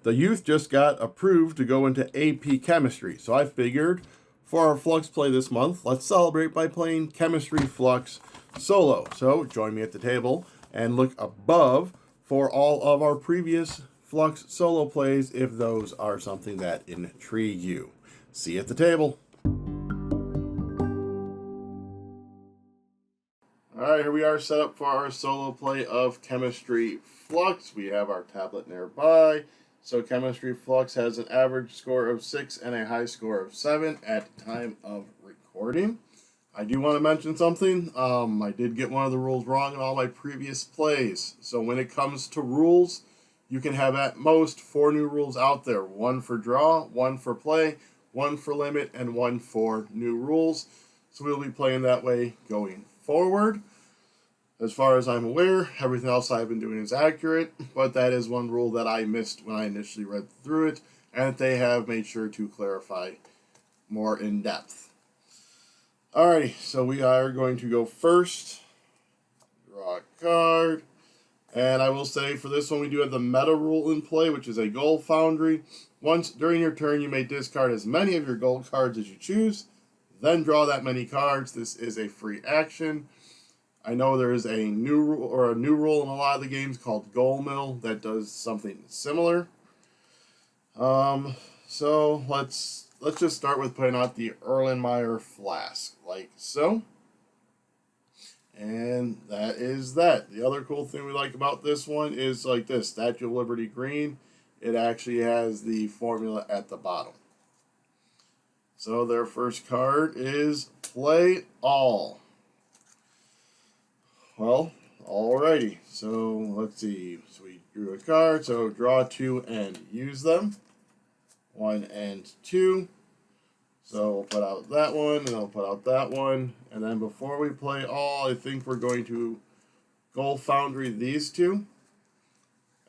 The youth just got approved to go into AP Chemistry, so I figured for our Fluxx play this month, let's celebrate by playing Chemistry Fluxx solo. So join me at the table and look above for all of our previous Fluxx solo plays if those are something that intrigue you. See you at the table. Alright, here we are set up for our solo play of Chemistry Fluxx. We have our tablet nearby. So Chemistry Fluxx has an average score of 6 and a high score of 7 at time of recording. I do want to mention something. I did get one of the rules wrong in all my previous plays. So when it comes to rules, you can have at most 4 new rules out there. 1 for draw, 1 for play, 1 for limit, and 1 for new rules. So we'll be playing that way going forward. As far as I'm aware, everything else I've been doing is accurate, but that is one rule that I missed when I initially read through it, and that they have made sure to clarify more in depth. Alrighty, so we are going to go first. Draw a card. And I will say for this one we do have the meta rule in play, which is a gold foundry. Once during your turn you may discard as many of your gold cards as you choose, then draw that many cards. This is a free action. I know there is a new rule in a lot of the games called Goal Mill that does something similar. So let's just start with putting out the Erlenmeyer Flask, like so. And that is that. The other cool thing we like about this one is like this, Statue of Liberty green. It actually has the formula at the bottom. So their first card is Play All. Well, alrighty, so let's see. So we drew a card, so draw 2 and use them. 1 and 2. So we'll put out that one, and I'll put out that one. And then before we play all, I think we're going to gold foundry these 2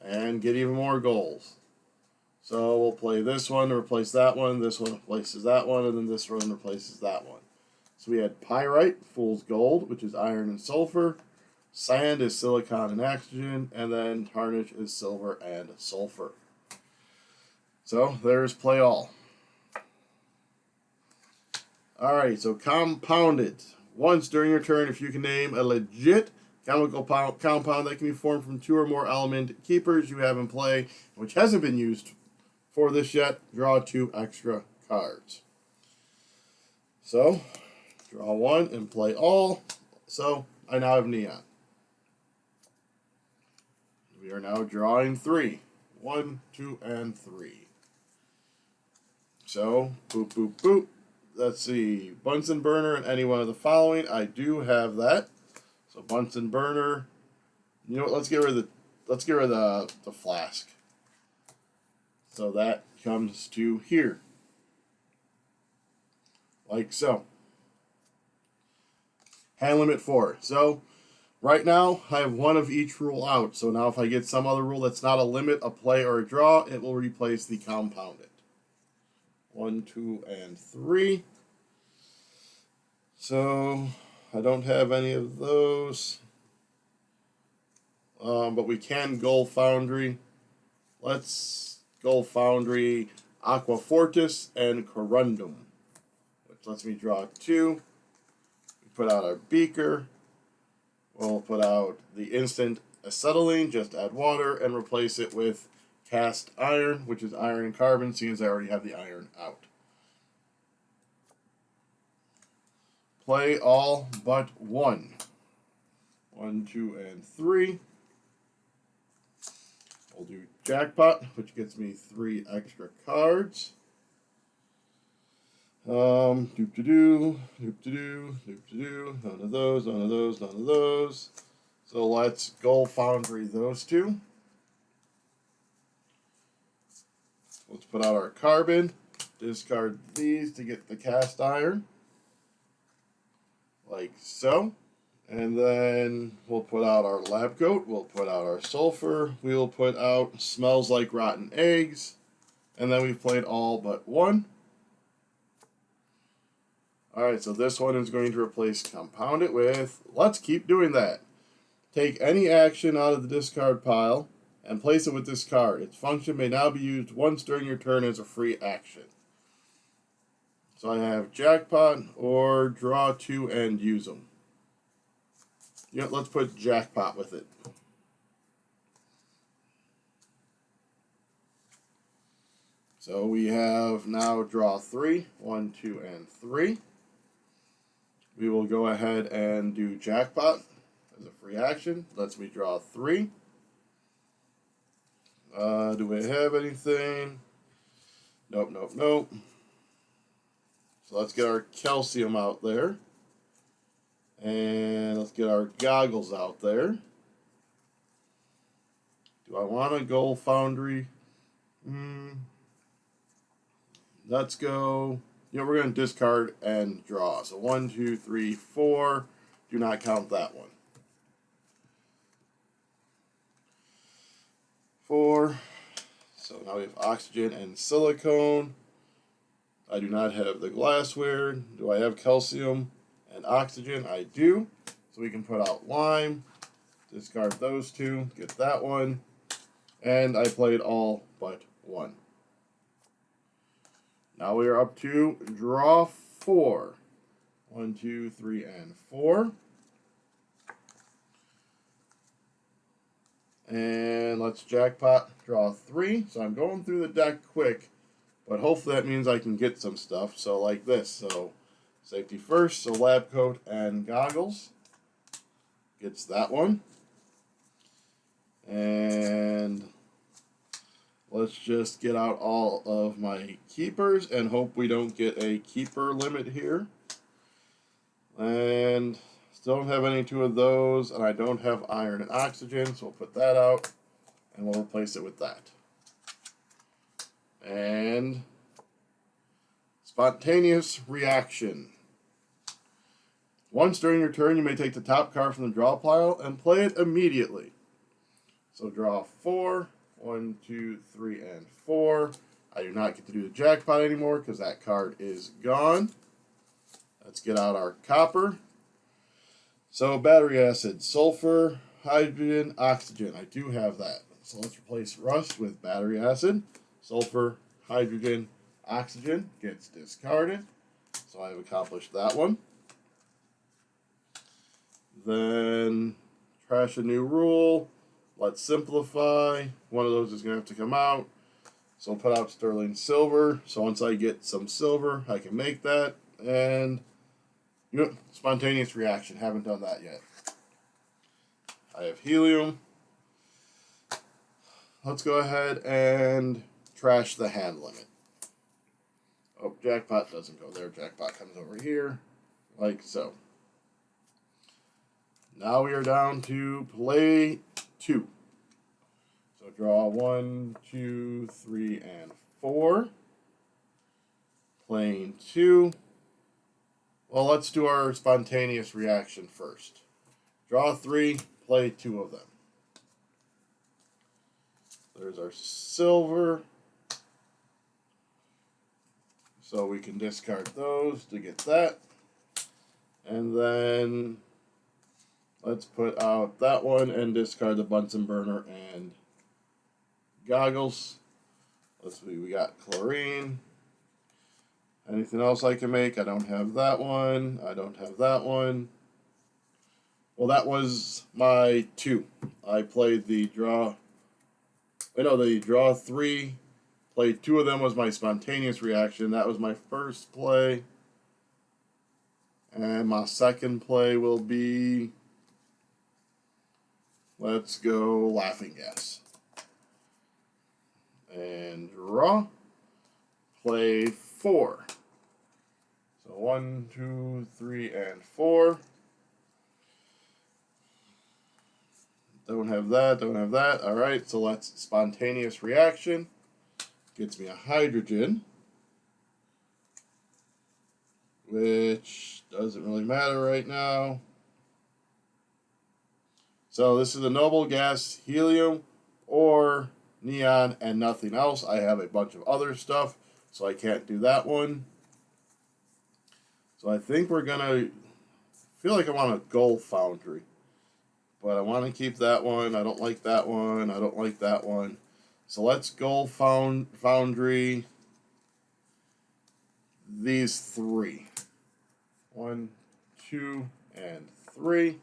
and get even more goals. So we'll play this one to replace that one, this one replaces that one, and then this one replaces that one. So we had pyrite, fool's gold, which is iron and sulfur. Sand is silicon and oxygen, and then tarnish is silver and sulfur. So there's Play All. Alright, so compounded. Once during your turn, if you can name a legit chemical compound that can be formed from 2 or more element keepers you have in play, which hasn't been used for this yet, draw 2 extra cards. So, draw 1 and play all. So, I now have neon. We are now drawing 3. 1, 2, and 3. So, boop, boop, boop. Let's see. Bunsen burner and any one of the following. I do have that. So Bunsen burner. You know what? Let's get rid of the flask. So that comes to here. Like so. Hand limit 4. So right now, I have 1 of each rule out. So now if I get some other rule that's not a limit, a play, or a draw, it will replace the compounded. 1, 2, and 3. So I don't have any of those. But we can gold foundry. Let's gold foundry Aqua Fortis and Corundum, which lets me draw 2. We put out our beaker. We'll put out the instant acetylene, just add water, and replace it with cast iron, which is iron and carbon, seeing as I already have the iron out. Play all but 1. 1, 2, and 3. We'll do jackpot, which gets me 3 extra cards. Doop-de-doo, doop-de-doo, doop-de-doo. None of those, none of those, none of those. So let's gold foundry those 2. Let's put out our carbon. Discard these to get the cast iron. Like so. And then we'll put out our lab coat. We'll put out our sulfur. We'll put out smells like rotten eggs. And then we've played all but 1. Alright, so this one is going to replace compound it with, let's keep doing that. Take any action out of the discard pile and place it with this card. Its function may now be used once during your turn as a free action. So I have Jackpot or draw 2 and use them. Yep, let's put Jackpot with it. So we have now draw 3, 1, 2, and 3. We will go ahead and do Jackpot as a free action. Lets me draw 3. Do we have anything? Nope, nope, nope. So let's get our calcium out there. And let's get our goggles out there. Do I want a gold foundry? Let's go. We're going to discard and draw. So 1, 2, 3, 4. Do not count that one. 4. So now we have oxygen and silicone. I do not have the glassware. Do I have calcium and oxygen? I do. So we can put out lime. Discard those two. Get that one. And I played all but one. Now we are up to draw 4. 1, 2, 3, and 4. And let's Jackpot, draw 3. So I'm going through the deck quick, but hopefully that means I can get some stuff. So like this. So safety first. So lab coat and goggles. Gets that one. And let's just get out all of my keepers and hope we don't get a keeper limit here. And still don't have any 2 of those, and I don't have iron and oxygen, so we'll put that out, and we'll replace it with that. And spontaneous reaction. Once during your turn, you may take the top card from the draw pile and play it immediately. So draw 4. 1, 2, 3, and 4. I do not get to do the Jackpot anymore because that card is gone. Let's get out our copper. So battery acid, sulfur, hydrogen, oxygen. I do have that. So let's replace rust with battery acid. Sulfur, hydrogen, oxygen gets discarded. So I have accomplished that one. Then trash a new rule. Let's simplify. One of those is going to have to come out. So I'll put out sterling silver. So once I get some silver, I can make that. And spontaneous reaction. Haven't done that yet. I have helium. Let's go ahead and trash the hand limit. Oh, Jackpot doesn't go there. Jackpot comes over here, like so. Now we are down to play 2. So draw 1, 2, 3, and 4. Playing 2. Well, let's do our spontaneous reaction first. Draw 3, play 2 of them. There's our silver. So we can discard those to get that. And then let's put out that one and discard the Bunsen burner and goggles. Let's see, we got chlorine. Anything else I can make? I don't have that one. I don't have that one. Well, that was my 2. I played the draw. The draw 3. Played 2 of them was my spontaneous reaction. That was my first play. And my second play will be, let's go laughing gas. And draw. Play 4. So 1, 2, 3, and 4. Don't have that, don't have that. Alright, so let's spontaneous reaction. Gets me a hydrogen, which doesn't really matter right now. So this is the noble gas, helium, or neon, and nothing else. I have a bunch of other stuff, so I can't do that one. So I think we're going to, feel like I want a gold foundry. But I want to keep that one. I don't like that one. I don't like that one. So let's go Foundry these three. 1, 2, and 3.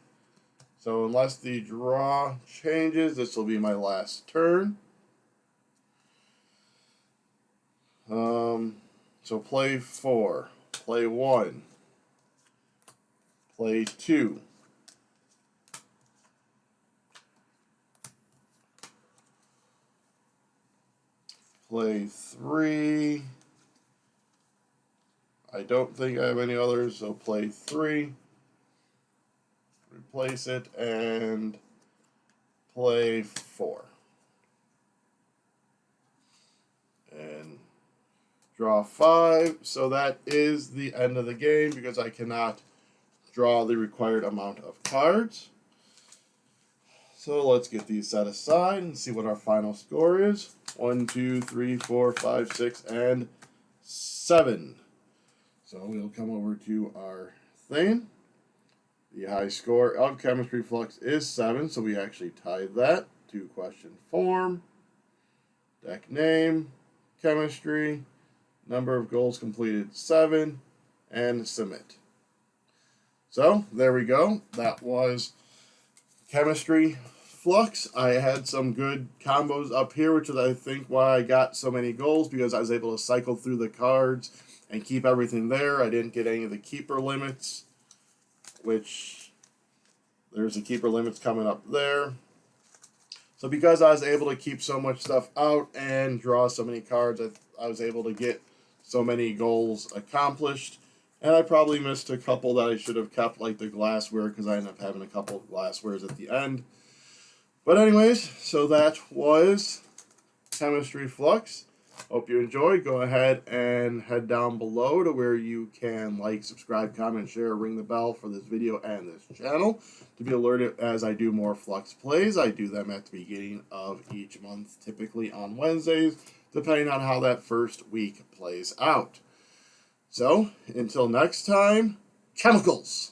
So unless the draw changes, this will be my last turn. So play 4, play 1, play 2, play 3. I don't think I have any others, so play 3, replace it, and play 4. And draw 5, so that is the end of the game because I cannot draw the required amount of cards. So let's get these set aside and see what our final score is. 1, 2, 3, 4, 5, 6, and 7. So we'll come over to our thing. The high score of Chemistry Fluxx is 7, so we actually tied that. 2-question form, deck name, chemistry, number of goals completed 7, and submit. So there we go. That was Chemistry Fluxx. I had some good combos up here, which is I think why I got so many goals, because I was able to cycle through the cards and keep everything there. I didn't get any of the keeper limits, which there's the keeper limits coming up there. So because I was able to keep so much stuff out and draw so many cards, I was able to get so many goals accomplished. And I probably missed a couple that I should have kept, like the glassware, because I ended up having a couple of glasswares at the end. But anyways, so that was Chemistry Fluxx. Hope you enjoyed. Go ahead and head down below to where you can like, subscribe, comment, share, ring the bell for this video and this channel to be alerted as I do more Fluxx plays. I do them at the beginning of each month, typically on Wednesdays, depending on how that first week plays out. So, until next time, chemicals!